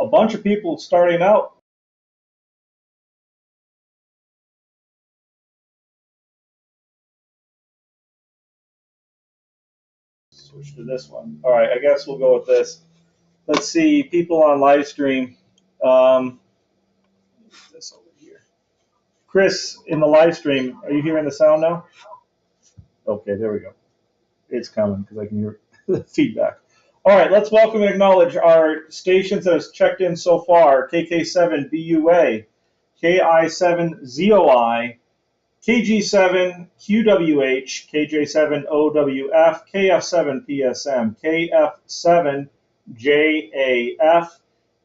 a bunch of people starting out. Switch to this one. All right, I guess we'll go with this. Let's see, people on live stream. This over here. Chris, in the live stream, are you hearing the sound now? Okay, there we go. It's coming because I can hear the feedback. All right, let's welcome and acknowledge our stations that have checked in so far. KK7BUA, KI7ZOI, KG7QWH, KJ7OWF, KF7PSM, KF7JAF,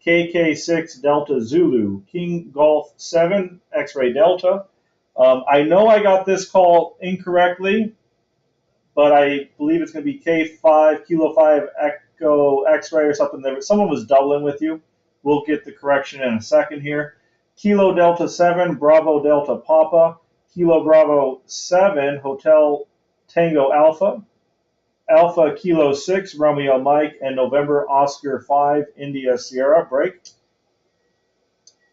KK6 Delta Zulu, King Golf 7 X-Ray Delta. I know I got this call incorrectly, but I believe it's going to be K5 Kilo 5 Echo X-Ray or something. Someone was doubling with you. We'll get the correction in a second here. Kilo Delta 7 Bravo Delta Papa, Kilo Bravo 7 Hotel Tango Alpha, Alpha Kilo 6 Romeo Mike, and November Oscar 5 India Sierra. Break.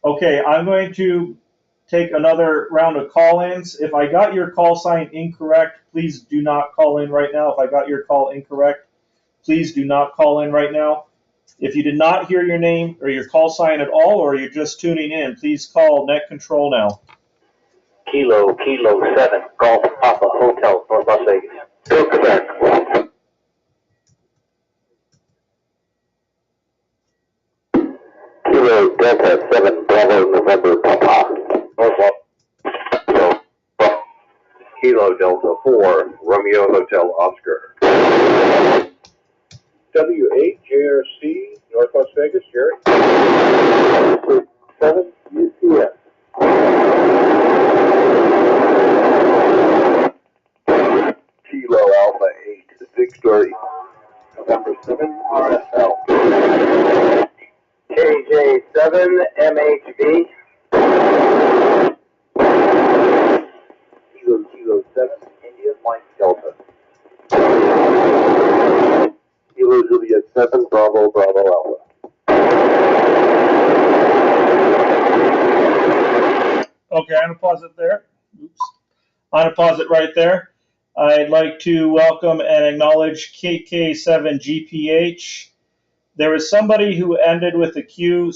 Okay, I'm going to take another round of call-ins. If I got your call sign incorrect, please do not call in right now. If I got your call incorrect, please do not call in right now. If you did not hear your name or your call sign at all, or you're just tuning in, please call Net Control now. Kilo 7 Golf Papa Hotel North Las Vegas. Go Quebec. Kilo Delta 7 Bravo November Papa North Las. Kilo Delta 4 Romeo Hotel Oscar. W8JRC North Las Vegas, Jerry. 7 UCS. Kilo Alpha 8 Victory. November 7 RSL. KJ7 MHB. Kilo 7 India Mike Delta. Kilo Juliet 7 Bravo Alpha. Okay, I'm going to pause it there. Oops. I'm going to pause it right there. I'd like to welcome and acknowledge KK7GPH. There was somebody who ended with a Q,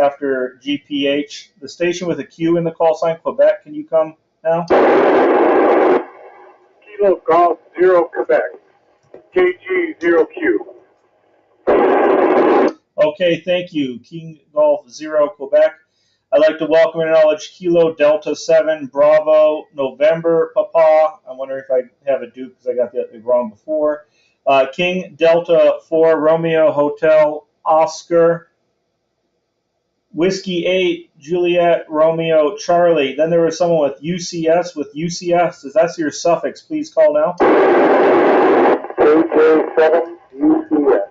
after GPH. The station with a Q in the call sign, Quebec, can you come now? Kilo Golf 0 Quebec. KG 0Q. Okay, thank you. King Golf 0 Quebec. I'd like to welcome and acknowledge Kilo Delta 7 Bravo November Papa. I'm wondering if I have a Duke because I got that wrong before. King Delta 4 Romeo Hotel Oscar. Whiskey 8 Juliet Romeo Charlie. Then there was someone with UCS. With UCS, is that your suffix? Please call now. KJ7 UCS.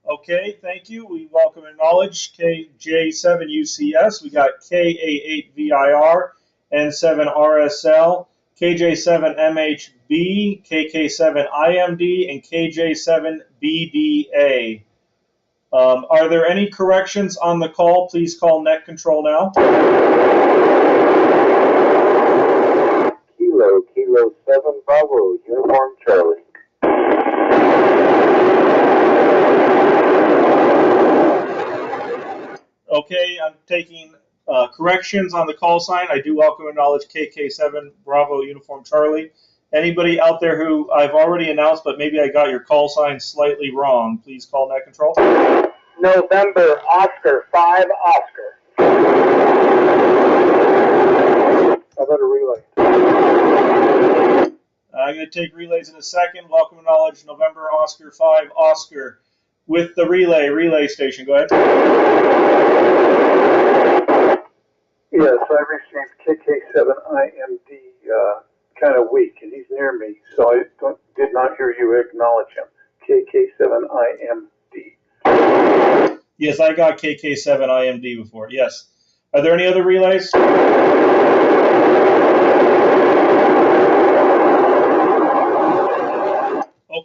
Okay, thank you. We welcome and acknowledge KJ7UCS. We got KA8VIR, N7RSL, KJ7MHB, KK7IMD, and KJ7BDA. Are there any corrections on the call? Please call Net Control now. Kilo 7 Bravo Uniform Charlie. Okay, I'm taking corrections on the call sign. I do welcome and acknowledge KK7 Bravo Uniform Charlie. Anybody out there who I've already announced, but maybe I got your call sign slightly wrong, please call Net Control. November Oscar 5 Oscar. How about a relay? I'm going to take relays in a second. Welcome and acknowledge November Oscar 5 Oscar. With the relay station. Go ahead. Yes, I received KK7IMD kind of weak, and he's near me, so I did not hear you acknowledge him. KK7IMD. Yes, I got KK7IMD before. Yes. Are there any other relays?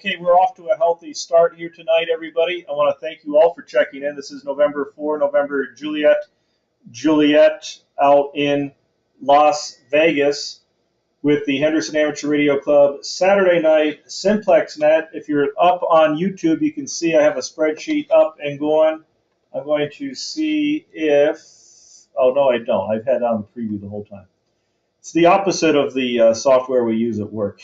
Okay, we're off to a healthy start here tonight, everybody. I want to thank you all for checking in. This is November 4, November Juliet out in Las Vegas with the Henderson Amateur Radio Club Saturday night Simplex net. If you're up on YouTube, you can see I have a spreadsheet up and going. I'm going to see if, oh no, I don't. I've had on the preview the whole time. It's the opposite of the software we use at work.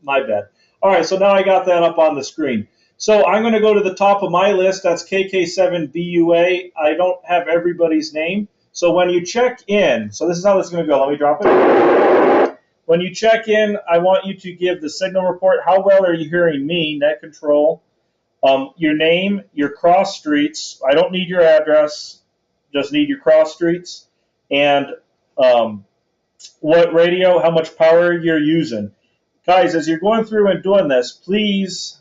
My bad. All right, so now I got that up on the screen. So I'm going to go to the top of my list. That's KK7BUA. I don't have everybody's name. So when you check in, so this is how this is going to go. Let me drop it. When you check in, I want you to give the signal report. How well are you hearing me, net control? Your name, your cross streets. I don't need your address. Just need your cross streets. And what radio, how much power you're using. Guys, as you're going through and doing this, please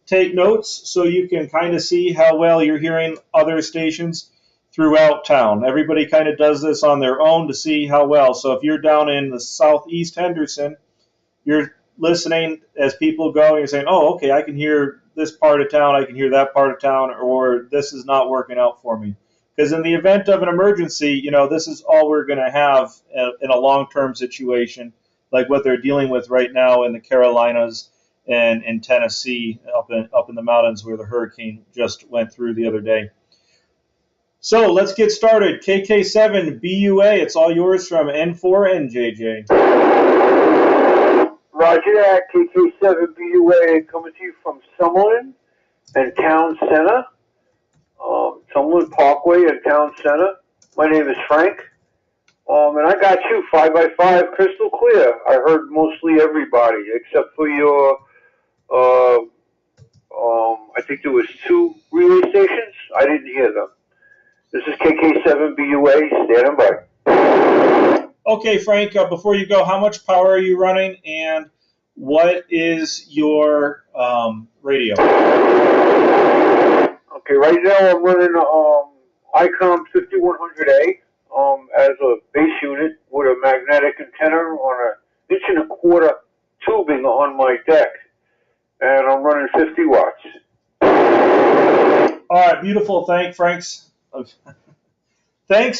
take notes so you can kind of see how well you're hearing other stations throughout town. Everybody kind of does this on their own to see how well. So if you're down in the southeast Henderson, you're listening as people go and you're saying, oh, okay, I can hear this part of town, I can hear that part of town, or this is not working out for me. Because in the event of an emergency, you know, this is all we're going to have in a long-term situation, like what they're dealing with right now in the Carolinas and in Tennessee, up in the mountains where the hurricane just went through the other day. So let's get started. KK7BUA, it's all yours from N4NJJ. Roger that, KK7BUA coming to you from Summerlin and Town Center. Summerlin Parkway and Town Center. My name is Frank. And I got you 5x5 crystal clear. I heard mostly everybody except for your, I think there was 2 relay stations. I didn't hear them. This is KK7BUA, standing by. Okay, Frank, before you go, how much power are you running and what is your radio? Okay, right now I'm running Icom 5100A as a base unit with a magnetic antenna on an 1.25 inch tubing on my deck, and I'm running 50 watts. All right, beautiful. Thanks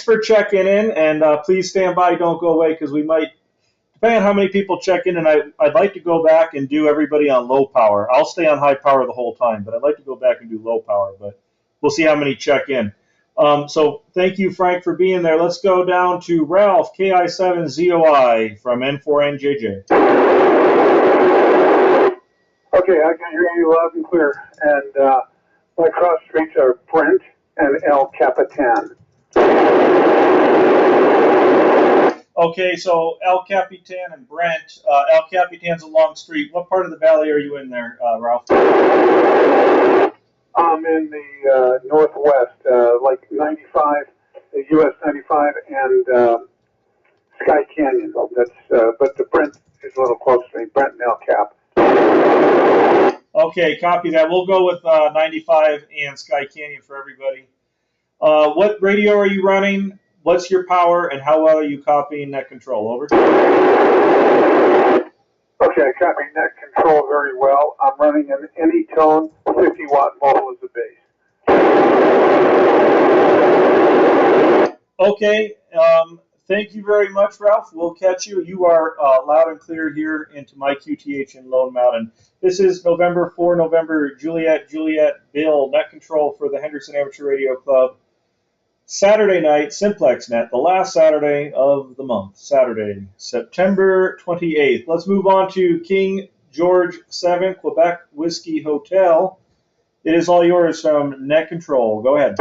for checking in, and please stand by. Don't go away because we might, depending on how many people check in, and I'd like to go back and do everybody on low power. I'll stay on high power the whole time, but I'd like to go back and do low power, but we'll see how many check in. So thank you, Frank, for being there. Let's go down to Ralph, KI7ZOI from N4NJJ. Okay, I can hear you loud and clear. And my cross streets are Brent and El Capitan. Okay, so El Capitan and Brent. El Capitan's a long street. What part of the valley are you in there, Ralph? I'm in the northwest, like 95, US 95, and Sky Canyon. That's but the Brent is a little closer to me. Brent and El Cap. Okay, copy that. We'll go with 95 and Sky Canyon for everybody. What radio are you running? What's your power, and how well are you copying net control? Over. Okay, I copy net control very well. I'm running an Anytone 50-watt model as a base. Okay, thank you very much, Ralph. We'll catch you. You are loud and clear here into my QTH in Lone Mountain. This is November 4, November Juliet Bill, net control for the Henderson Amateur Radio Club. Saturday night, Simplex net, the last Saturday of the month, Saturday, September 28th. Let's move on to King George 7, Quebec Whiskey Hotel. It is all yours from net control. Go ahead.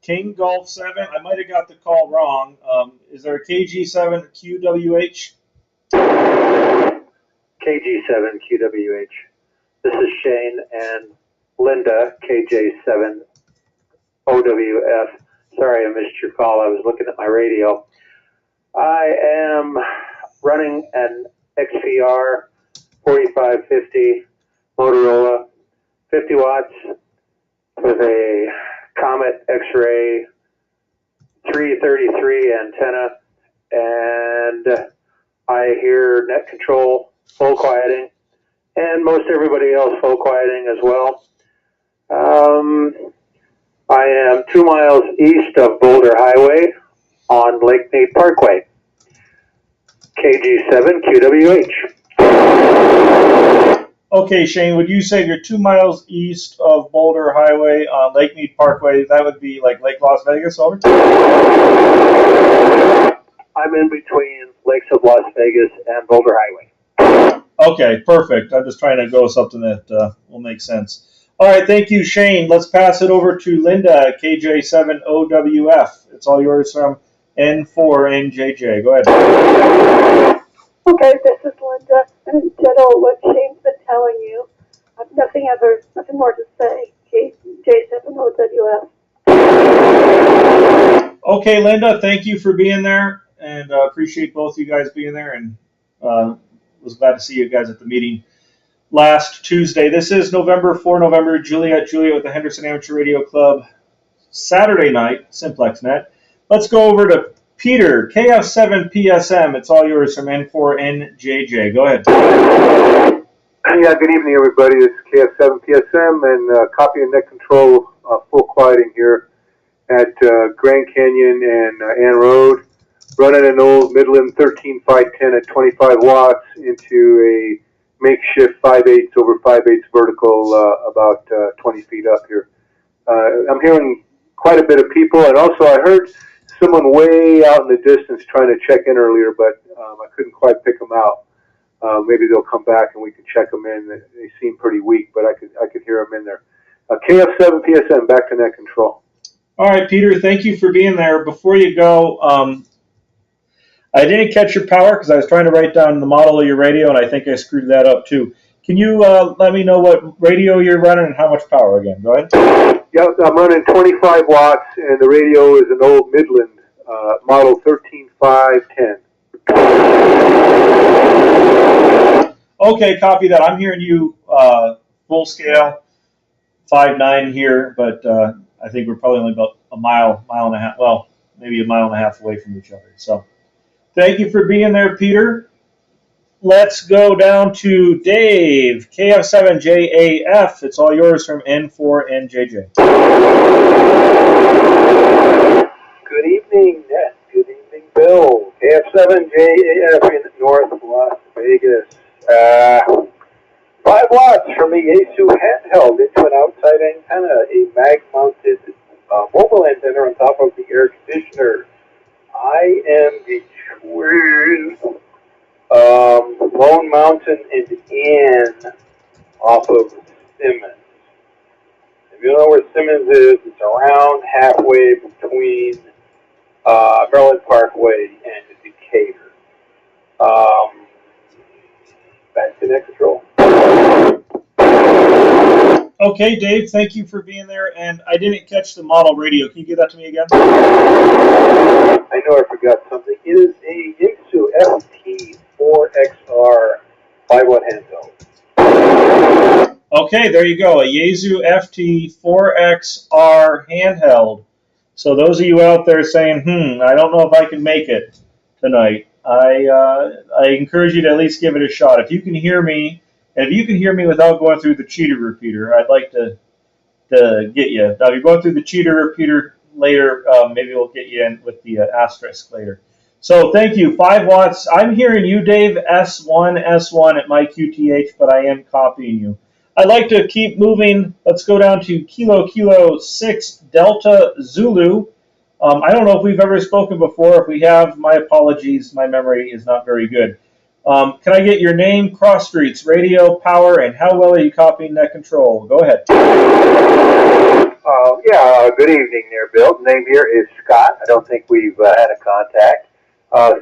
King Golf 7, I might have got the call wrong. Is there a KG7 QWH? KG7 QWH. This is Shane and Linda, KJ7 OWF. Sorry I missed your call. I was looking at my radio. I am running an XPR 4550 Motorola, 50 watts with a Comet X-Ray 333 antenna, and I hear net control, full quieting, and most everybody else full quieting as well. I am 2 miles east of Boulder Highway on Lake Mead Parkway. KG7 QWH. Okay, Shane, would you say you're 2 miles east of Boulder Highway on Lake Mead Parkway? That would be like Lake Las Vegas, over? I'm in between Lakes of Las Vegas and Boulder Highway. Okay, perfect. I'm just trying to go with something that will make sense. All right, thank you, Shane. Let's pass it over to Linda, KJ7OWF. It's all yours from N4NJJ. Go ahead. Okay, this is Linda, and ditto what Shane's been telling you. I've nothing more to say. J7OWF. Okay, Linda, thank you for being there, and appreciate both you guys being there, and was glad to see you guys at the meeting last Tuesday. This is November Juliet with the Henderson Amateur Radio Club, Saturday night, Simplex Net. Let's go over to Peter, KF7PSM. It's all yours from N4NJJ. Go ahead. Yeah, good evening, everybody. It's KF7PSM and copy and net control full quieting here at Grand Canyon and Ann Road. Running an old Midland 13510 at 25 watts into a makeshift 5/8 over 5/8 vertical about 20 feet up here. I'm hearing quite a bit of people, and also I heard someone way out in the distance trying to check in earlier, but I couldn't quite pick them out. Maybe they'll come back and we can check them in. They seem pretty weak, but I could hear them in there. KF7PSM, back to net control. All right, Peter, thank you for being there. Before you go, I didn't catch your power because I was trying to write down the model of your radio, and I think I screwed that up too. Can you let me know what radio you're running and how much power again? Go ahead. Yeah, I'm running 25 watts, and the radio is an old Midland model 13510. Okay, copy that. I'm hearing you full scale, 5.9 here, but I think we're probably only about a mile and a half, well, maybe a mile and a half away from each other. So thank you for being there, Peter. Let's go down to Dave, KF7JAF. It's all yours from N4NJJ. Good evening, Ned. Good evening, Bill. KF7JAF in North Las Vegas. 5 watts from the Yaesu handheld into an outside antenna, a mag-mounted mobile antenna on top of the air conditioner. I am between Lone Mountain and Ann off of Simmons. If you know where Simmons is, it's around halfway between Maryland Parkway and Decatur. Back to net control. Okay, Dave, thank you for being there. And I didn't catch the model radio. Can you give that to me again? I know I forgot something. It is a Yaesu FT4XR 5-watt handheld. Okay, there you go. A Yaesu FT4XR handheld. So those of you out there saying, I don't know if I can make it tonight, I encourage you to at least give it a shot. If you can hear me, and if you can hear me without going through the cheater repeater, I'd like to get you. Now, if you're going through the cheater repeater later, maybe we'll get you in with the asterisk later. So thank you. 5 watts. I'm hearing you, Dave, S1 at my QTH, but I am copying you. I'd like to keep moving. Let's go down to Kilo 6 Delta Zulu. I don't know if we've ever spoken before. If we have, my apologies. My memory is not very good. Can I get your name, cross streets, radio, power, and how well are you copying net control? Go ahead. Good evening there, Bill. The name here is Scott. I don't think we've had a contact.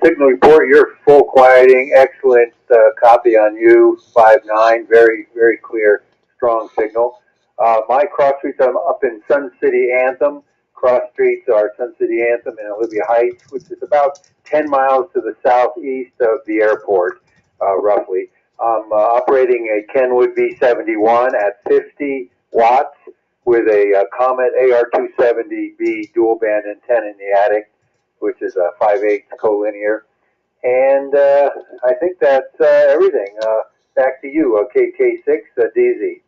Signal report, you're full quieting, excellent copy on you, 5.9, very, very clear, strong signal. My cross streets, I'm up in Sun City Anthem. Cross streets are Sun City Anthem and Olivia Heights, which is about 10 miles to the southeast of the airport, roughly. I'm operating a Kenwood V71 at 50 watts. with a Comet AR270B dual band antenna in the attic, which is a 5/8 collinear. And I think that's everything. Back to you, KK6 DZ.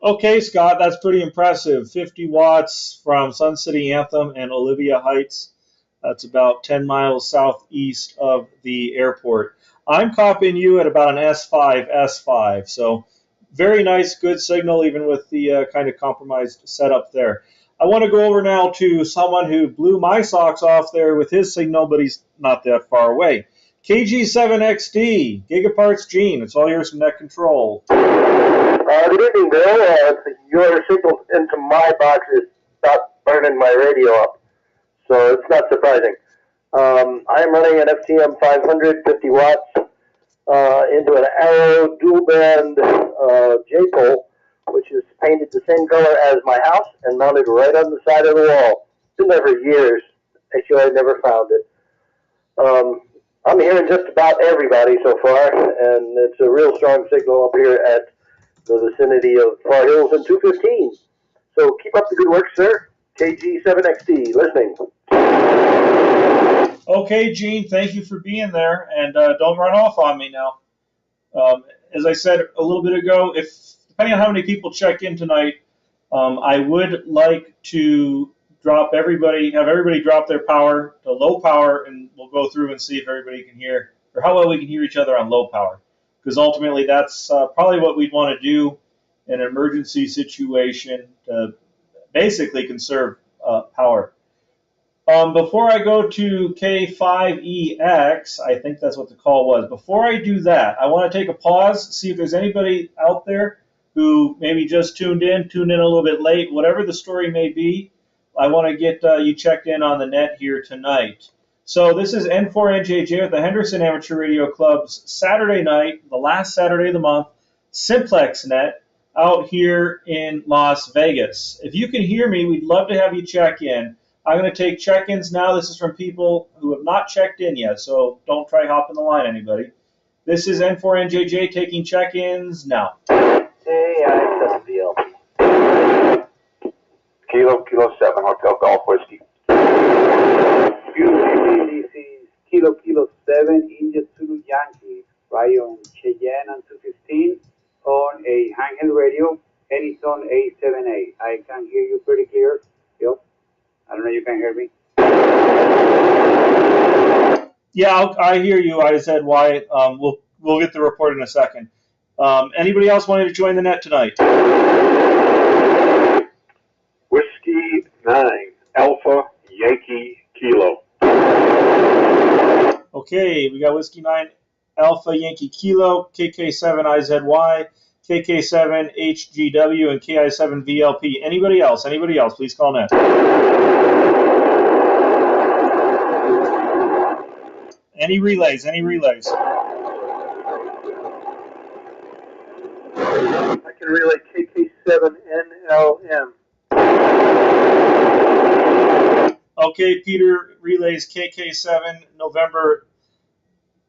Okay, Scott, that's pretty impressive. 50 watts from Sun City Anthem and Olivia Heights. That's about 10 miles southeast of the airport. I'm copying you at about an S5. So very nice, good signal, even with the kind of compromised setup there. I want to go over now to someone who blew my socks off there with his signal, but he's not that far away. KG7XD, Gigaparts Gene, it's all yours from Net Control. Good evening, Bill. Your signal into my box is stopped burning my radio up, so it's not surprising. I'm running an FTM 500, 50 watts, into an Arrow dual band J-pole, which is painted the same color as my house and mounted right on the side of the wall. Been there for years. Actually, I never found it. I'm hearing just about everybody so far, and it's a real strong signal up here at the vicinity of Far Hills and 215. So keep up the good work, sir. KG7XD, listening. Okay, Gene, thank you for being there, and don't run off on me now. As I said a little bit ago, depending on how many people check in tonight, I would like to have everybody drop their power to low power, and we'll go through and see if everybody can hear, or how well we can hear each other on low power. Because ultimately, that's probably what we'd want to do in an emergency situation to basically conserve power. Before I go to K5EX, I think that's what the call was. Before I do that, I want to take a pause, see if there's anybody out there who maybe just tuned in a little bit late, whatever the story may be. I want to get you checked in on the net here tonight. So this is N4NJJ with the Henderson Amateur Radio Club's Saturday night, the last Saturday of the month, Simplex net out here in Las Vegas. If you can hear me, we'd love to have you check in. I'm going to take check-ins now. This is from people who have not checked in yet, so don't try hopping the line, anybody. This is N4NJJ taking check-ins now. Hey, I'm deal. Kilo 7, Hotel Golf Whiskey. This is Kilo 7, India Zulu Yankee, right on Cheyenne and 215 on a handheld radio, Anytone A7A. I can hear you pretty clear. Yep. I don't know if you can hear me. Yeah, I hear you, IZY. We'll get the report in a second. Anybody else wanting to join the net tonight? Whiskey 9, Alpha Yankee Kilo. Okay, we got Whiskey 9, Alpha Yankee Kilo, KK7 IZY, KK7 HGW, and KI7 VLP. Anybody else? Please call net. Any relays? I can relay KK7NLM. Okay, Peter relays KK7 November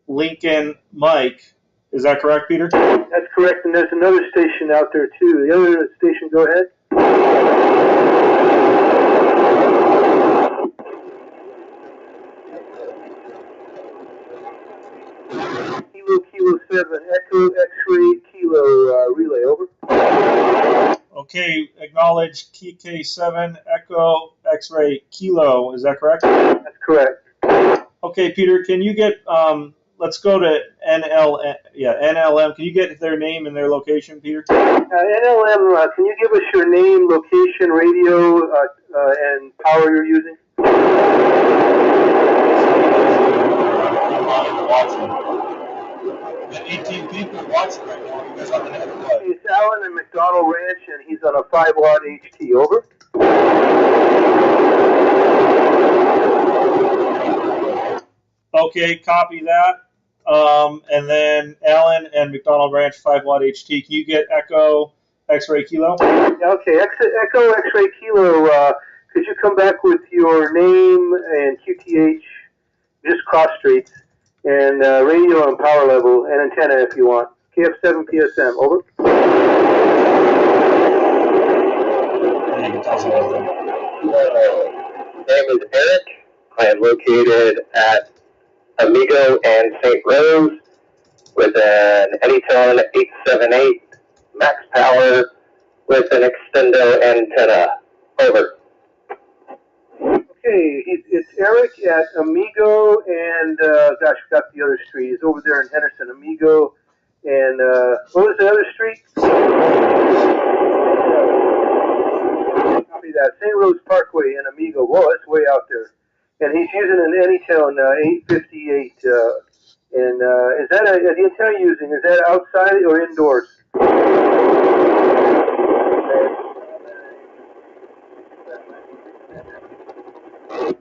Lincoln Mike. Is that correct, Peter? That's correct, and there's another station out there too. The other station, go ahead. Kilo 7, Echo X-ray Kilo relay, over. Okay, acknowledge KK7 Echo X-ray Kilo. Is that correct? That's correct. Okay, Peter, can you get, let's go to NLM. Can you get their name and their location, Peter? NLM, can you give us your name, location, radio, and power you're using? 18 people watching right now. You guys on the net or what? It's Alan in McDonald Ranch, and he's on a 5-watt HT, over. Okay, copy that. And then Alan and McDonald Ranch 5-watt HT. Can you get Echo X-ray Kilo? Okay, Echo X-ray Kilo, could you come back with your name and QTH, just cross streets, and radio and power level and antenna if you want. KF7 PSM, over. you can tell us anything. My name is Eric. I am located at Amigo and St. Rose with an Anytone 878 max power with an extendo antenna. Over. Okay, it's Eric at Amigo and, gosh, I forgot the other street. He's over there in Henderson, Amigo. And, what was the other street? Copy that. St. Rose Parkway in Amigo. Whoa, that's way out there. And he's using an Anytone 858. And is that the antenna using? Is that outside or indoors?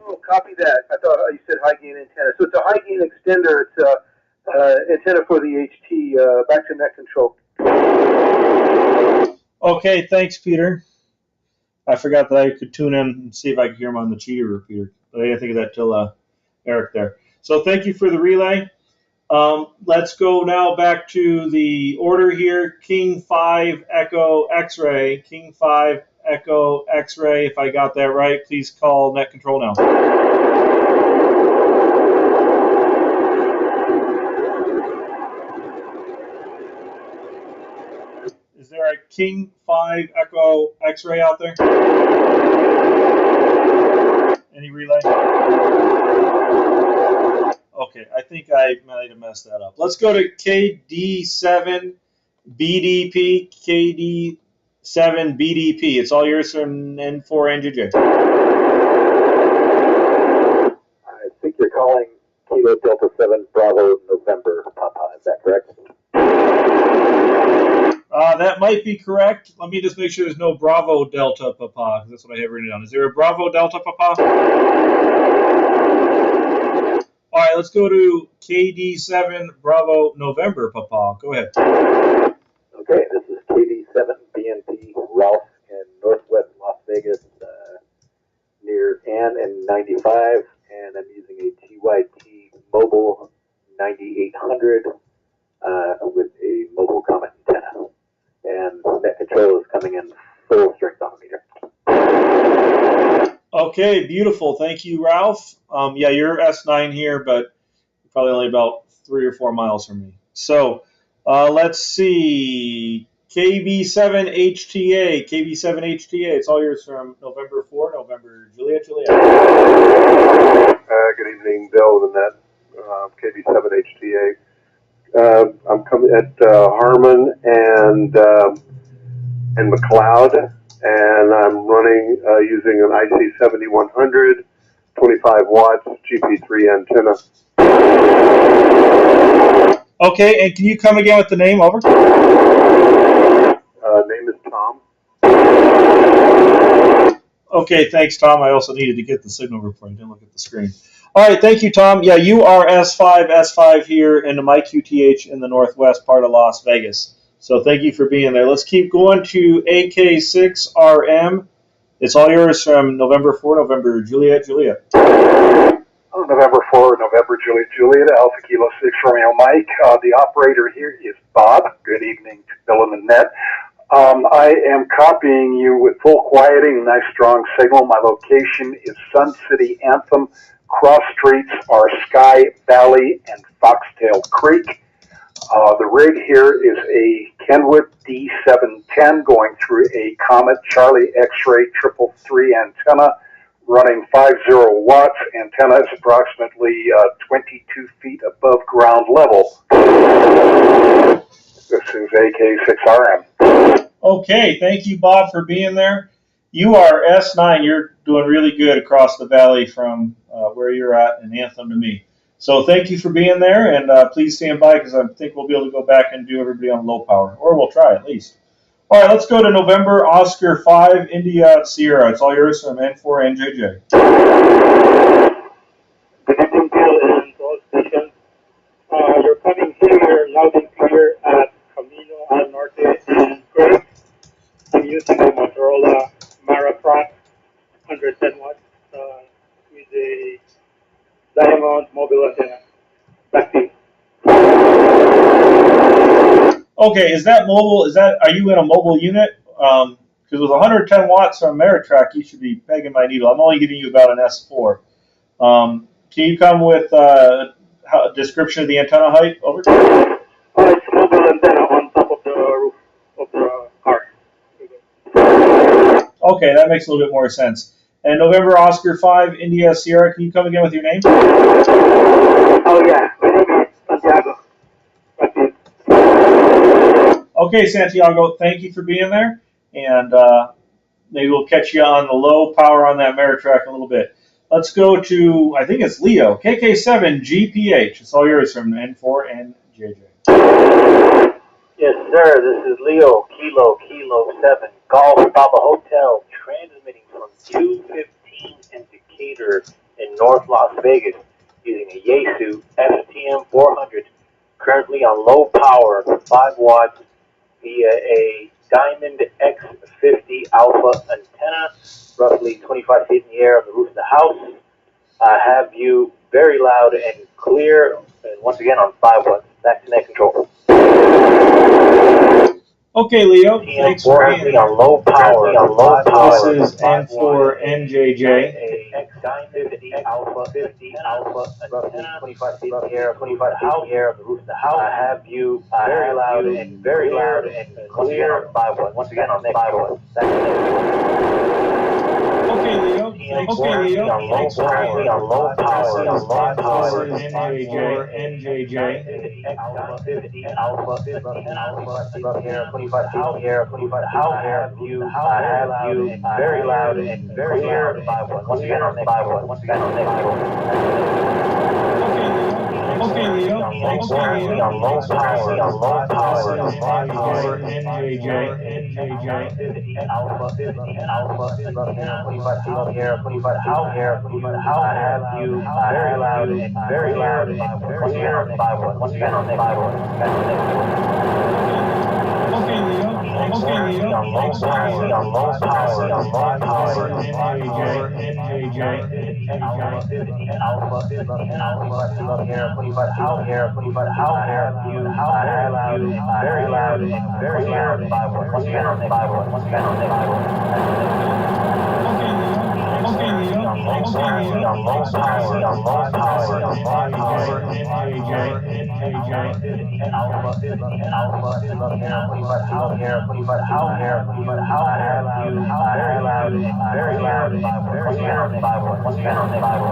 Oh, copy that. I thought you said high gain antenna. So it's a high gain extender. It's a antenna for the HT. Back to net control. Okay, thanks, Peter. I forgot that I could tune in and see if I could hear him on the cheater repeater. But I didn't think of that till Eric there. So thank you for the relay. Let's go now back to the order here. King 5 Echo X-ray. King 5 Echo X-ray. If I got that right, please call net control now. Is there a King 5 Echo X-ray out there? Any relay? Okay, I think I might have messed that up. Let's go to KD7 BDP. KD7 BDP. It's all yours from N4 NJJ. I think you're calling Kilo Delta 7 Bravo November Papa. Is that correct? That might be correct. Let me just make sure there's no Bravo Delta Papa, because that's what I have written down. Is there a Bravo Delta Papa? All right, let's go to KD7 Bravo November Papa. Go ahead. Okay, this is KD7 BNP Ralph in northwest Las Vegas, near Ann and 95, and I'm using a TYT Mobile 9800 with a mobile comet antenna. And net control is coming in full strength on the meter. Okay, beautiful. Thank you, Ralph. Yeah, you're S9 here, but probably only about 3 or 4 miles from me. So let's see. KB7HTA. KB7HTA. It's all yours from November 4, November Juliet. Good evening, Bill and Annette. KB7HTA. I'm coming at Harmon and McCleod, and I'm running using an IC7100, 25 watts GP3 antenna. Okay, and can you come again with the name? Over. Name is Tom. Okay, thanks, Tom. I also needed to get the signal report. I didn't look at the screen. All right, thank you, Tom. Yeah, you are S5 here in the MyQTH in the northwest part of Las Vegas. So thank you for being there. Let's keep going to AK6RM. It's all yours from November 4, November Juliet. November 4, November Juliet, Alpha Kilo 6 Romeo Mike. The operator here is Bob. Good evening to Bill and Annette. I am copying you with full quieting, nice strong signal. My location is Sun City Anthem. Cross streets are Sky Valley and Foxtail Creek. The rig here is a Kenwood D710 going through a Comet Charlie X-ray 333 antenna running 50 watts. Antenna is approximately 22 feet above ground level. This is AK6RM. Okay, thank you, Bob, for being there. You are S9. You're doing really good across the valley from where you're at in Anthem to me. So thank you for being there, and please stand by because I think we'll be able to go back and do everybody on low power, or we'll try at least. All right, let's go to November Oscar 5 India Sierra. It's all yours from N4 NJJ. Good evening, Bill and all stations. You're coming here loud and clear at Camino al Norte and Great. I'm using a Motorola Maratrac 110 watts with a diamond mobile antenna. Back to you. Okay, is that mobile? Are you in a mobile unit? Because Because with 110 watts on Maratrac, you should be pegging my needle. I'm only giving you about an S4. Can you come with a description of the antenna height? Over. It's a mobile antenna on top of the roof of the car. Okay, that makes a little bit more sense. And November Oscar 5, India Sierra, can you come again with your name? Oh yeah, my name is Santiago. That's it. Okay, Santiago, thank you for being there. And maybe we'll catch you on the low power on that Maratrac in a little bit. Let's go to, I think it's Leo, KK7GPH. It's all yours from N4NJJ. Yes, sir. This is Leo, Kilo 7, Golf Papa Hotel, transmitting from 215 in Decatur in North Las Vegas using a Yaesu FTM 400, currently on low power, 5 watts, via a Diamond X50 Alpha antenna, roughly 25 feet in the air on the roof of the house. I have you very loud and clear, and once again on 5 watts. Back to net control. Okay, Leo, thanks for being here. On low power, This is N4NJJ. Alpha 50 Alpha antenna, 25 feet in the air, 25 feet in the air on the roof of the house. I have you very loud and clear. 5 watts. Once again on next 5 watts. Okay, Leo. Thanks for being here. On low power, This is N4NJJ. Alpha 50 Alpha 25 feet in the air, 25 how have you very loud and clear. 5 watts. Once again on next 5 watts. Once again on next 5 watts. Okay, Leo. Thanks for being here. On low power, NJJ. Alpha 50 Alpha 25 feet in the air, 25 how have you very loud and once again on next 5 watts. Once again on next 5 watts. Okay, Leo. Thanks for being here. On low power, NJJ. Alpha 50 25 how have you very loud and 5 watts. Once again on next 5 watts. Once again on next 5 watts. Okay, Leo. Thanks for being here. On low power, Alpha 50 25 how have you very loud and 5 watts. Once again on next 5 watts. Once again on next 5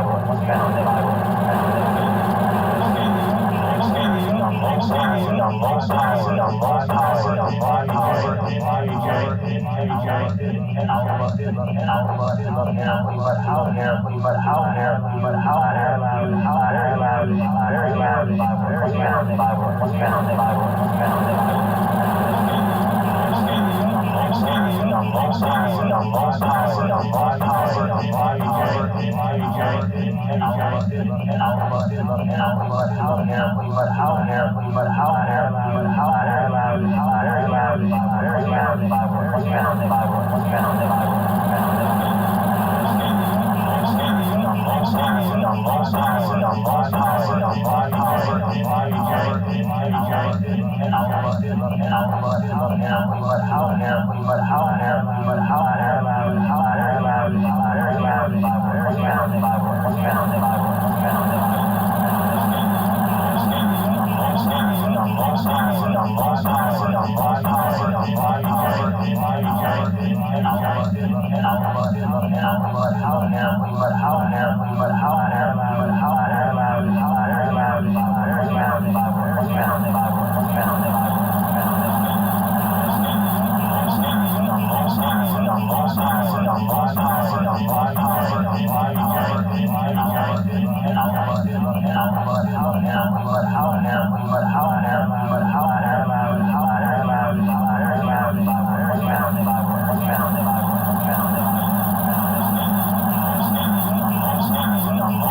watts. Once again on next 5 watts.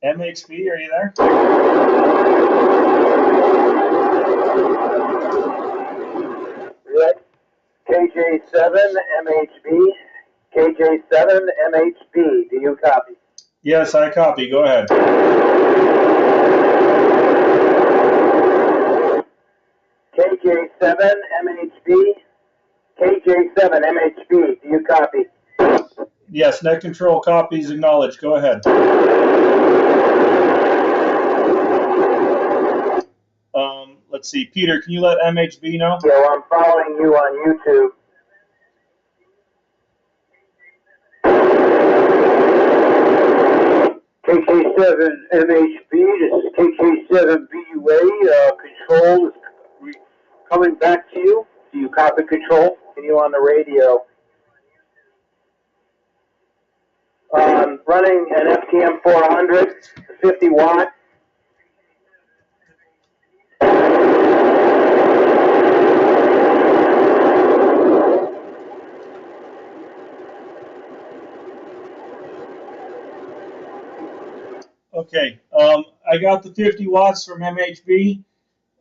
MHB, are you there? Right. KJ7 MHB. KJ7 MHB. Do you copy? Yes, I copy. Go ahead. KJ7 MHB. KJ7 MHB. Do you copy? Yes, net control copies acknowledged. Go ahead. Let's see. Peter, can you let MHB know? Yeah, well, I'm following you on YouTube. KK7 MHB, this is KK7 BUA. Control is coming back to you. Do you copy control? Can you on the radio? Running an FTM 400, 50 watt. Okay, I got the 50 watts from MHB.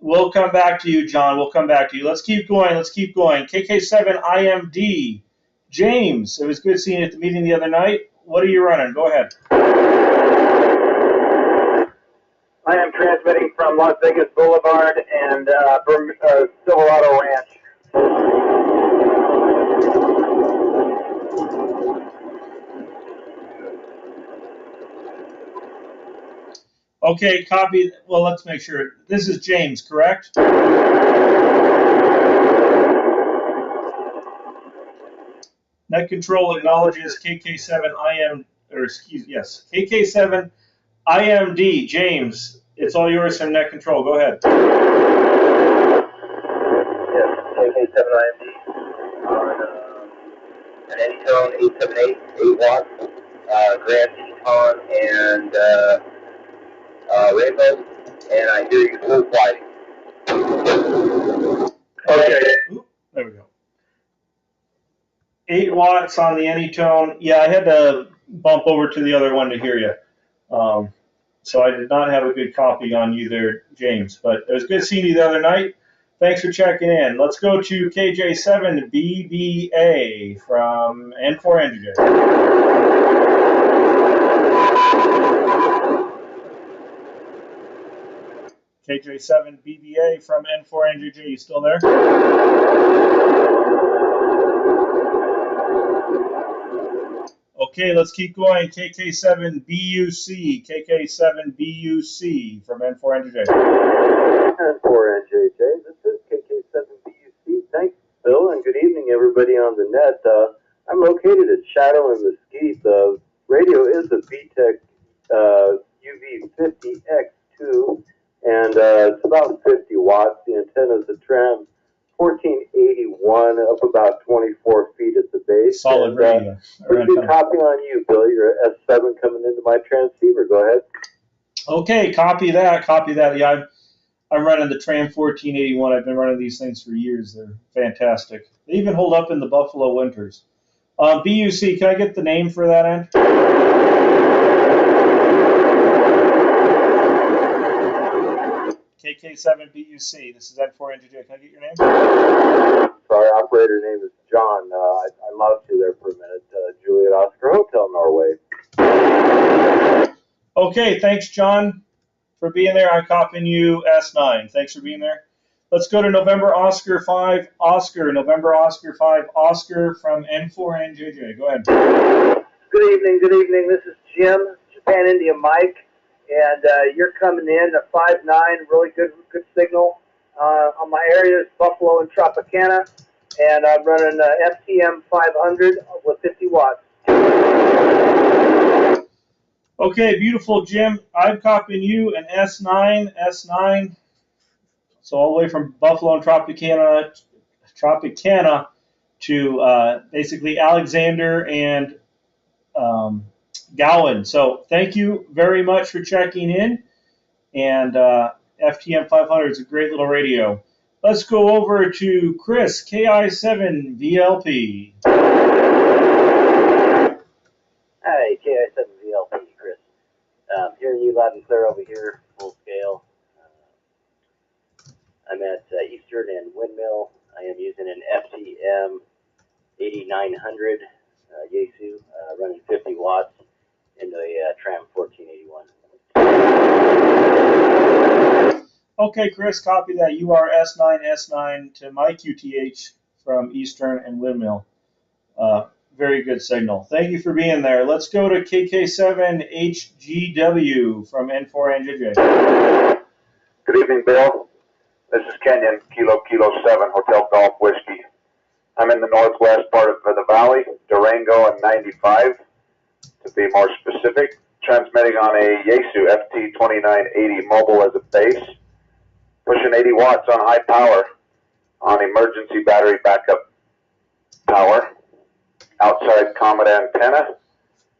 We'll come back to you, John. We'll come back to you. Let's keep going. Let's keep going. KK7 IMD. James, it was good seeing you at the meeting the other night. What are you running? Go ahead. I am transmitting from Las Vegas Boulevard and Silverado Ranch. Okay, copy. Well, let's make sure. This is James, correct? Net control acknowledges KK7 KK7 IMD. James, it's all yours from net control. Go ahead. Yes, KK7 IMD on an Anytone 878, 8 watts, Grand Teton and Rainbow, and I hear you full flighting. Okay. Oop, there we go. 8 watts on the Anytone. Yeah, I had to bump over to the other one to hear you. So I did not have a good copy on you there, James. But it was good seeing you the other night. Thanks for checking in. Let's go to KJ7BBA from N4NJ. KJ7BBA from N4NJ. You still there? Okay, let's keep going. KK7BUC. KK7BUC from N4NJ. N4NJJ, this is KK7BUC. Thanks, Bill, and good evening, everybody on the net. I'm located at Shadow and Mesquite. The radio is a VTEC UV50X2, and it's about 50 watts. The antenna is a Tram 1481, up about 24 feet at the base. Solid radio. Pretty good copy on you, Bill. You're S7 coming into my transceiver. Go ahead. Okay, copy that. Copy that. Yeah, I'm running the Tram 1481. I've been running these things for years. They're fantastic. They even hold up in the Buffalo winters. BUC, can I get the name for that end? KK7BUC. This is N4NJ. Can I get your name? Sorry, operator name is John. I lost you there for a minute. Juliet Oscar Hotel, Norway. Okay, thanks, John, for being there. I'm copying you S9. Thanks for being there. Let's go to November Oscar 5 Oscar. November Oscar 5 Oscar from N4NJJ. Go ahead. Good evening, good evening. This is Jim, Japan India Mike, and you're coming in at 5.9, really good signal. On my area is Buffalo and Tropicana, and I'm running FTM 500 with 50 watts. Okay, beautiful, Jim. I'm copying you an S9, so all the way from Buffalo and Tropicana to basically Alexander and Gowan. So thank you very much for checking in, and FTM 500 is a great little radio. Let's go over to Chris, KI7VLP. Hi, KI7VLP, Chris. Hearing you loud and clear over here, full scale. I'm at Eastern and Windmill. I am using an FTM 8900 Yaesu, running 50 watts into a Tram 1481. Okay, Chris, copy that. You are S9 to my QTH from Eastern and Windmill. Very good signal. Thank you for being there. Let's go to KK7HGW from N4NJJ. Good evening, Bill. This is Kenyon, Kilo 7, Hotel Golf Whiskey. I'm in the northwest part of the valley, Durango and 95, to be more specific, transmitting on a Yaesu FT2980 mobile as a base, pushing 80 watts on high power. on emergency battery backup power, outside comet antenna,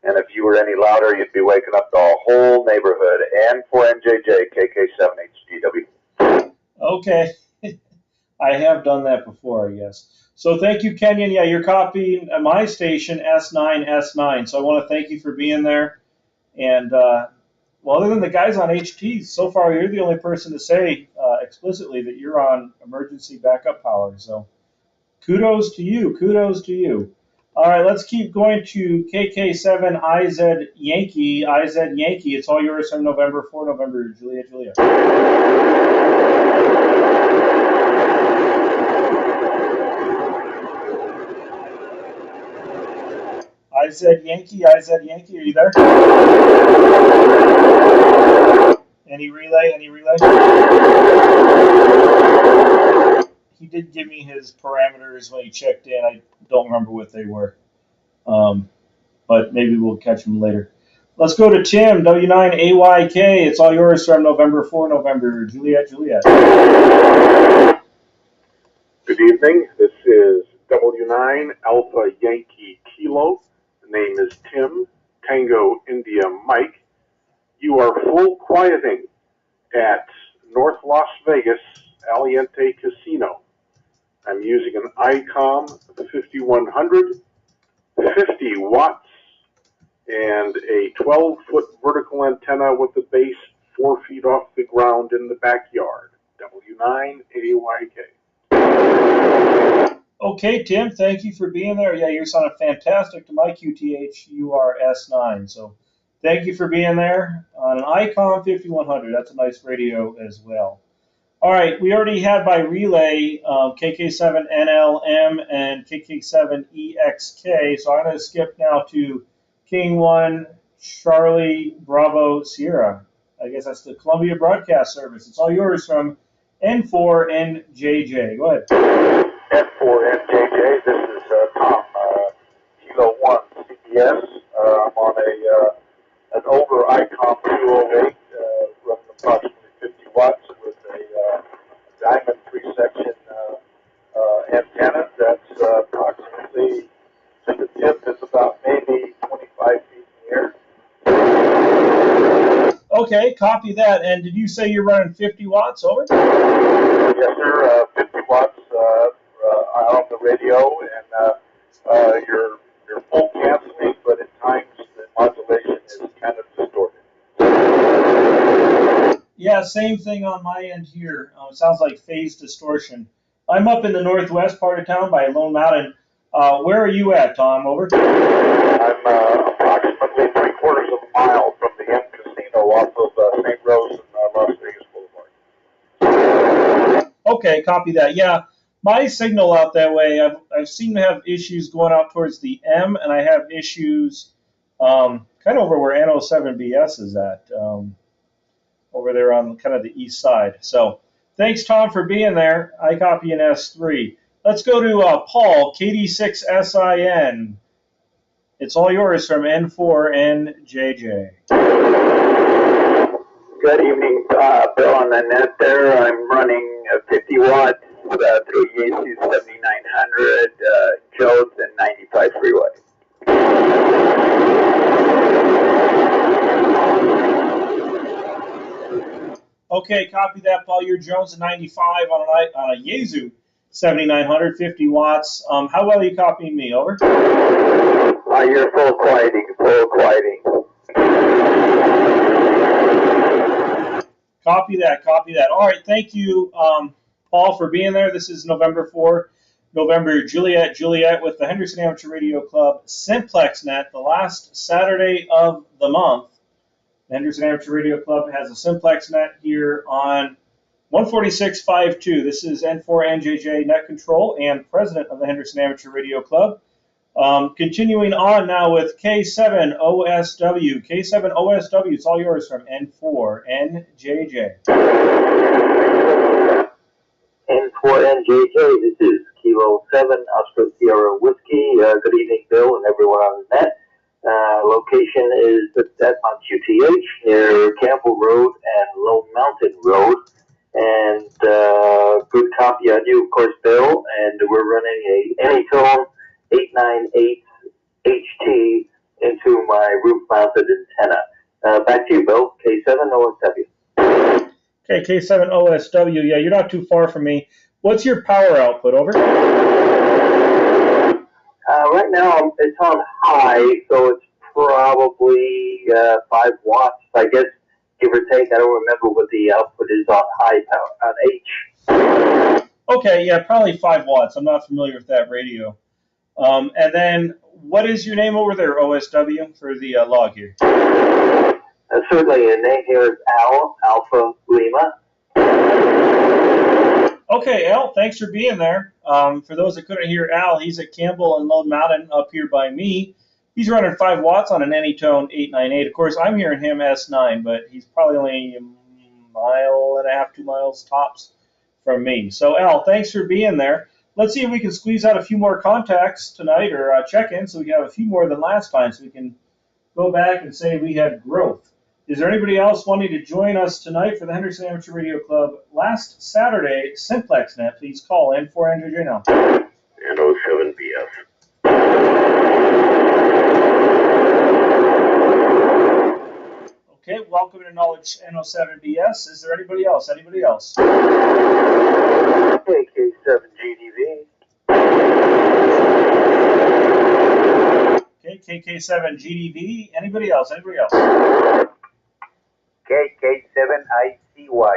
and if you were any louder, you'd be waking up the whole neighborhood. And for NJJ, KK7HGW. Okay. I have done that before, I guess. So thank you, Kenyon. Yeah, you're copying my station, S9S9. So I want to thank you for being there. And, well, other than the guys on HT, so far you're the only person to say explicitly that you're on emergency backup power. So kudos to you. Kudos to you. All right, let's keep going to KK7IZ Yankee. IZ Yankee, it's all yours from November 4, November, Juliet, Juliet. IZ Yankee, are you there? Any relay, He did give me his parameters when he checked in. I don't remember what they were. But maybe we'll catch him later. Let's go to Tim, W9AYK. It's all yours from November 4, November, Juliet, Juliet. Good evening. This is W9 Alpha Yankee Kilo. The name is Tim, Tango India Mike. You are full quieting at North Las Vegas Aliente Casino. I'm using an Icom 5100, 50 watts, and a 12-foot vertical antenna with the base 4 feet off the ground in the backyard. W9AYK. Okay, Tim, thank you for being there. Yeah, you're sounding fantastic to my QTH. You are S9. So thank you for being there on an Icom 5100. That's a nice radio as well. All right, we already had by relay KK7NLM and KK7EXK. So I'm going to skip now to King 1 Charlie Bravo Sierra. I guess that's the Columbia Broadcast Service. It's all yours from N4NJJ. Go ahead. N4NJJ, this is Tom, Kilo 1 CBS. I'm on an older Icom 208, running approximately 50 watts with a diamond 3-section antenna that's approximately, to the tip, it's about maybe 25 feet in the air. Okay, copy that. And did you say you're running 50 watts? Over? Yes, sir. 50 watts on the radio, and you're full canceling, but at times the modulation is kind of distorted. Yeah, same thing on my end here. It sounds like phase distortion. I'm up in the northwest part of town by Lone Mountain. Where are you at, Tom? Over? I'm approximately 3/4 of a mile from the M Casino off of St. Rose and Las Vegas Boulevard. Okay, copy that. Yeah, my signal out that way, I've seen to have issues going out towards the M, and I have issues kind of over where N07BS is at, over there on kind of the east side. So thanks, Tom, for being there. I copy an S3. Let's go to Paul, KD6SIN. It's all yours from N4NJJ. Good evening, Bill on the net there. I'm running 50 watts through Yaesu 7900, Jones and 95 freeway. Okay, copy that, Paul. You're Jones and 95 on a Yaesu 7900, 50 watts. How well are you copying me? Over? You're full quieting, Copy that, copy that. All right, thank you, Paul, for being there. This is November 4, November, Juliet, Juliet with the Henderson Amateur Radio Club Simplex Net, the last Saturday of the month. The Henderson Amateur Radio Club has a Simplex Net here on 146.52. This is N4NJJ Net Control and President of the Henderson Amateur Radio Club. Continuing on now with K7OSW. K7OSW, it's all yours from N4NJJ. N4NJJ, this is Kilo 7, Oscar Sierra Whiskey. Good evening, Bill, and everyone on the net. Location is on QTH near Campbell Road and Lone Mountain Road. And good copy on you, of course, Bill. running a Anytone 898 HT into my roof-mounted antenna. Back to you, Bill. K7 OSW. Okay, K7 OSW. Yeah, you're not too far from me. What's your power output? Over. Right now it's on high, so it's probably 5 watts, I guess, give or take. I don't remember what the output is on high power, on H. Okay, yeah, probably 5 watts. I'm not familiar with that radio. And then, what is your name over there, OSW, for the log here? Certainly, the name here is Al, Alpha Lima. Okay, Al, thanks for being there. For those that couldn't hear Al, he's at Campbell and Lone Mountain up here by me. He's running 5 watts on an Anytone 898. Of course, I'm hearing him S9, but he's probably only a mile and a half, 2 miles tops from me. So, Al, thanks for being there. Let's see if we can squeeze out a few more contacts tonight or check-in so we can have a few more than last time so we can go back and say we had growth. Is there anybody else wanting to join us tonight for the Henderson Amateur Radio Club last Saturday, Simplex Net? Please call in for NJJ now. And 07BS. Okay, welcome to Knowledge N07BS. Is there anybody else? Anybody else? KK7GDV. Okay, KK7GDV. Anybody else? Anybody else? KK7ICY.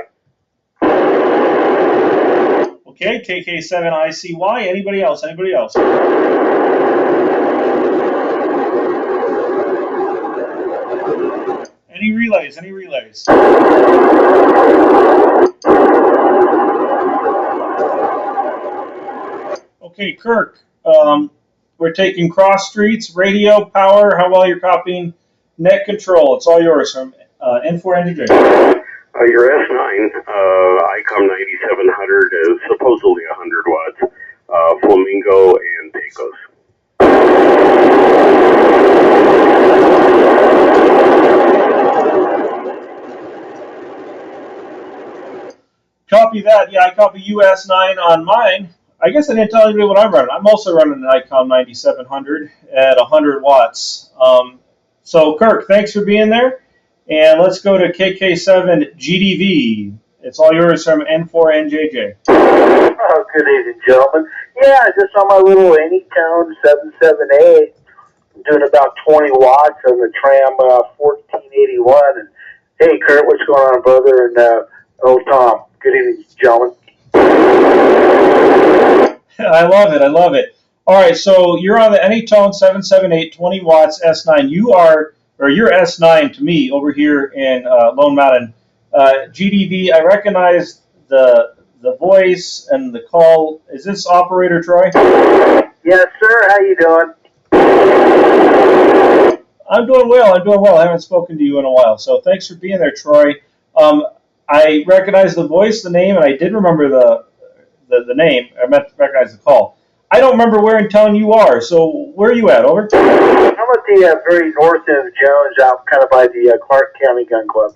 Okay, KK7ICY. Anybody else? Anybody else? Any relays? Any relays? Okay, Kirk. We're taking cross streets, radio, power. How well you're copying net control? It's all yours from N4NJ. Your S9, Icom 9700 is supposedly 100 watts. Flamingo and Pecos. Copy that. Yeah, I copy US9 on mine. I guess I didn't tell anybody what I'm running. I'm also running an Icom 9700 at 100 watts. So, Kirk, thanks for being there. And let's go to KK7GDV. It's all yours from N4NJJ. Oh, good evening, gentlemen. Yeah, just on my little Anytone 778, doing about 20 watts on the Tram 1481. And hey, Kurt, what's going on, brother? And oh, Tom, good evening, gentlemen. I love it. I love it. All right, so you're on the Anytone 778, 20 watts S9. You're S9 to me over here in Lone Mountain. GDV, I recognize the voice and the call. Is this operator Troy? Yes, sir. How you doing? I'm doing well. I'm doing well. I haven't spoken to you in a while, so thanks for being there, Troy. I recognize the voice, the name, and I did remember the name. I meant to recognize the call. I don't remember where in town you are, so where are you at? Over. I'm at the very north end of Jones, out kind of by the Clark County Gun Club.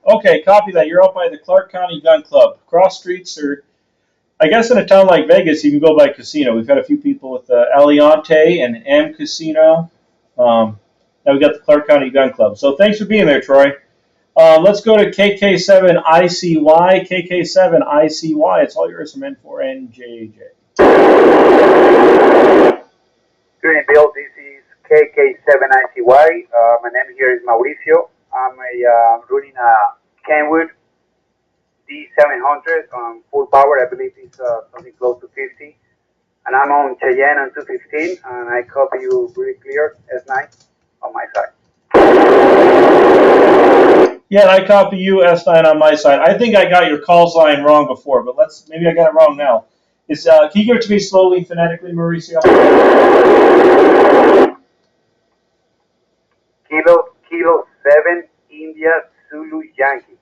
Okay, copy that. You're out by the Clark County Gun Club. Cross streets, or I guess in a town like Vegas, you can go by casino. We've had a few people with Aliante and M Casino. Now we got the Clark County Gun Club. So thanks for being there, Troy. Let's go to KK7ICY. KK7ICY. It's all yours from N4NJJ. Good evening, Bill. This is KK7ICY. My name here is Mauricio. I'm running a Kenwood D700 on full power. I believe it's something close to 50. And I'm on Cheyenne on 215, and I copy you really clear, S9 on my side. Yeah, and I copy you, S9 on my side. I think I got your calls line wrong before, but maybe I got it wrong now. Can you give it to me slowly, phonetically, Mauricio? Kilo 7 India Zulu Yankee.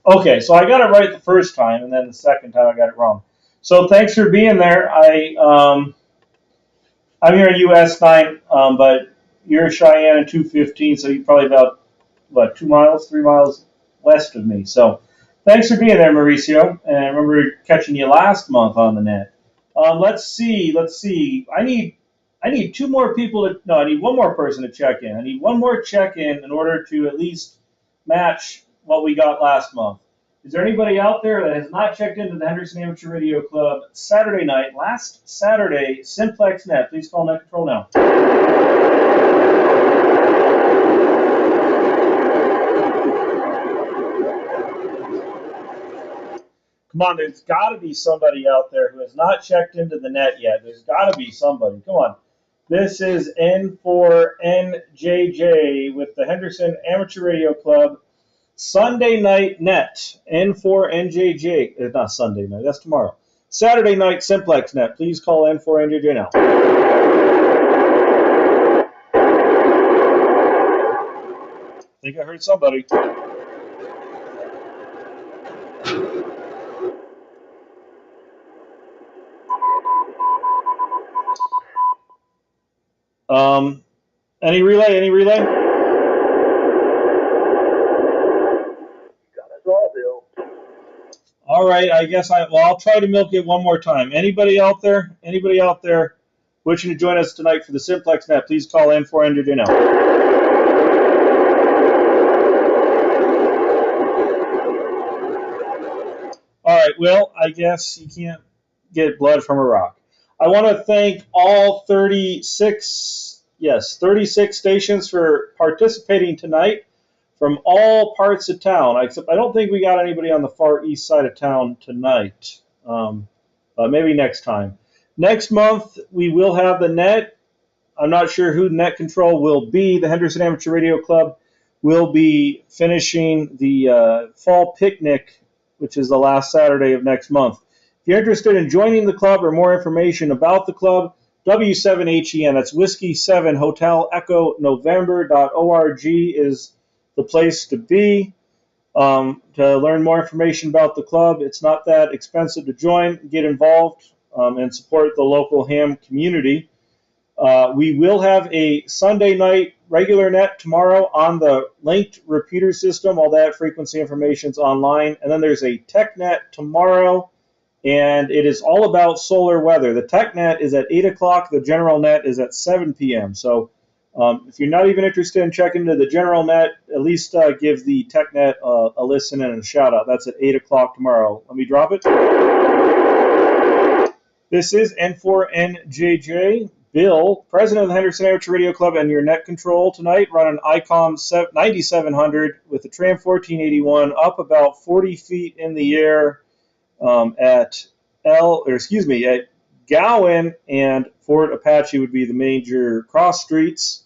Okay, so I got it right the first time, and then the second time I got it wrong. So thanks for being there. I'm here in US 9, but you're Cheyenne in 215, so you're probably about what, 2 miles, 3 miles west of me. So thanks for being there, Mauricio. And I remember catching you last month on the net. Let's see. I need two more people to. No, I need one more person to check in. I need one more check in order to at least match what we got last month. Is there anybody out there that has not checked into the Henderson Amateur Radio Club Saturday night, last Saturday, Simplex Net? Please call Net Control now. Come on, there's got to be somebody out there who has not checked into the net yet. There's got to be somebody. Come on. This is N4NJJ with the Henderson Amateur Radio Club Sunday Night Net. N4NJJ. Not Sunday night. That's tomorrow. Saturday Night Simplex Net. Please call N4NJJ now. I think I heard somebody. Any relay? Got us all, Bill. All right, I guess I'll try to milk it one more time. Anybody out there wishing to join us tonight for the Simplex Net, please call N4NJJ now. All right, well, I guess you can't get blood from a rock. I want to thank all 36 stations for participating tonight from all parts of town. Except I don't think we got anybody on the far east side of town tonight. Maybe next time. Next month, we will have the net. I'm not sure who net control will be. The Henderson Amateur Radio Club will be finishing the fall picnic, which is the last Saturday of next month. If you're interested in joining the club or more information about the club, W7HEN, that's Whiskey 7 Hotel Echo November.org is the place to be. To learn more information about the club, it's not that expensive to join, get involved, and support the local ham community. We will have a Sunday night regular net tomorrow on the linked repeater system. All that frequency information is online. And then there's a tech net tomorrow, and it is all about solar weather. The tech net is at 8 o'clock. The general net is at 7 p.m. So if you're not even interested in checking into the general net, at least give the tech net a listen and a shout out. That's at 8 o'clock tomorrow. Let me drop it. This is N4NJJ. Bill, president of the Henderson Amateur Radio Club, and your net control tonight, running Icom 9700 with the Tram 1481 up about 40 feet in the air at Gowan and Fort Apache would be the major cross streets.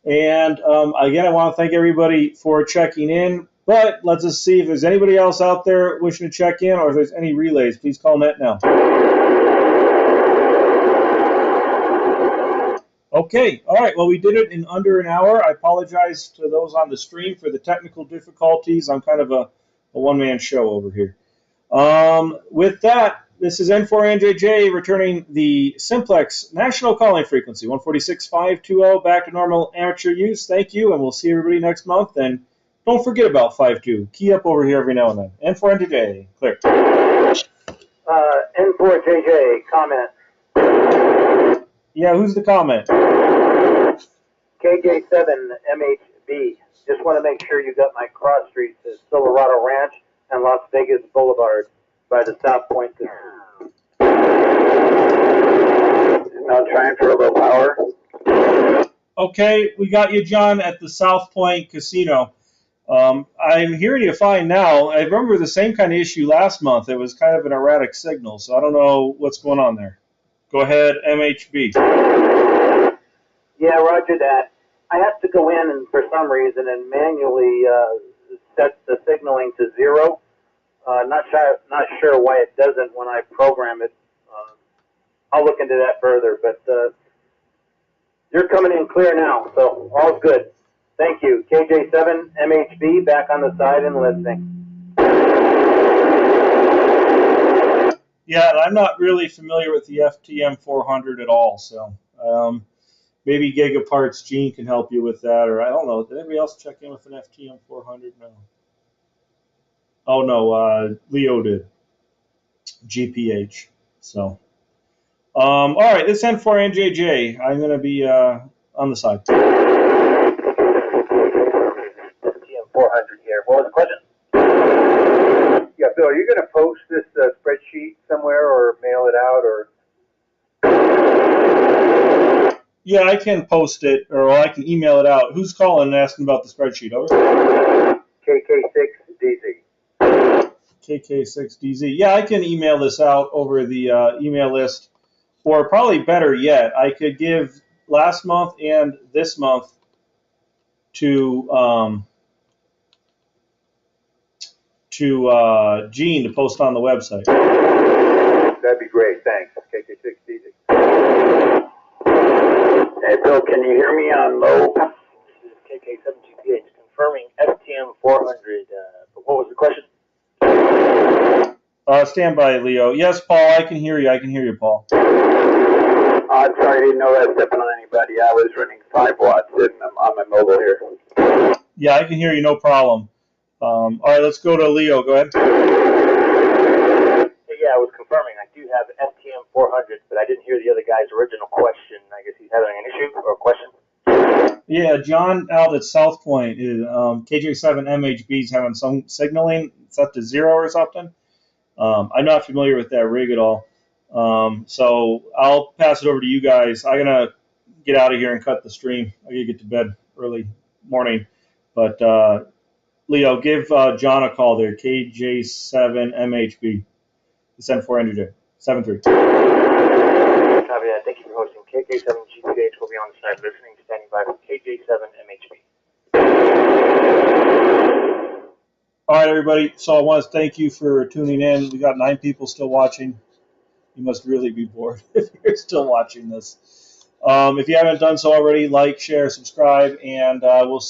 And again, I want to thank everybody for checking in. But let's just see if there's anybody else out there wishing to check in, or if there's any relays. Please call net now. Okay, all right, well, we did it in under an hour. I apologize to those on the stream for the technical difficulties. I'm kind of a one-man show over here. With that, this is N4NJJ returning the Simplex national calling frequency, 146.520, back to normal amateur use. Thank you, and we'll see everybody next month. And don't forget about 5.2. Key up over here every now and then. N4NJJ, clear. N4JJ, comment. Yeah, who's the comment? KJ7MHB. Just want to make sure you got my cross streets at Silverado Ranch and Las Vegas Boulevard by the South Point. Now trying for a little power. Okay, we got you, John, at the South Point Casino. I'm hearing you fine now. I remember the same kind of issue last month. It was kind of an erratic signal, so I don't know what's going on there. Go ahead, MHB. Yeah, roger that. I have to go in and for some reason and manually set the signaling to 0. Not sure why it doesn't when I program it. I'll look into that further, but you're coming in clear now, so all's good. Thank you. KJ7MHB back on the side and listening. Yeah, I'm not really familiar with the FTM 400 at all, so Maybe Gigaparts Gene can help you with that, or I don't know. Did anybody else check in with an FTM 400? No. Oh no, Leo did. GPH. So, all right. This N4NJJ. I'm gonna be on the side. FTM 400 here. What was the question? Yeah, Bill, are you going to post this spreadsheet somewhere or mail it out or? Yeah, I can post it, or I can email it out. Who's calling and asking about the spreadsheet? Over. KK6DZ. KK6DZ. Yeah, I can email this out over the email list, or probably better yet, I could give last month and this month to Gene to post on the website. That'd be great. Thanks. KK6DZ. Hey, Bill, can you hear me on low? This is KK7GPH confirming FTM 400. But what was the question? Stand by, Leo. Yes, Paul, I can hear you. I can hear you, Paul. I'm sorry, I didn't know that stepping on anybody. I was running 5 watts on my mobile here. Yeah, I can hear you, no problem. All right, let's go to Leo. Go ahead. Yeah, I was confirming. I do have FTM 400, but I didn't hear the other guy's original question. I guess he's having an issue or a question. Yeah, John out at South Point, KJ7MHB is having some signaling. It's up to 0 or something. I'm not familiar with that rig at all. So I'll pass it over to you guys. I'm going to get out of here and cut the stream. I got to get to bed early morning. But Leo, give John a call there, KJ7MHB. Send 400 73. Copy that. Thank you for hosting. KK7GPH will be on the side listening, standing by for KJ7MHB. All right, everybody. So I want to thank you for tuning in. We got 9 people still watching. You must really be bored if you're still watching this. If you haven't done so already, like, share, subscribe, and we'll see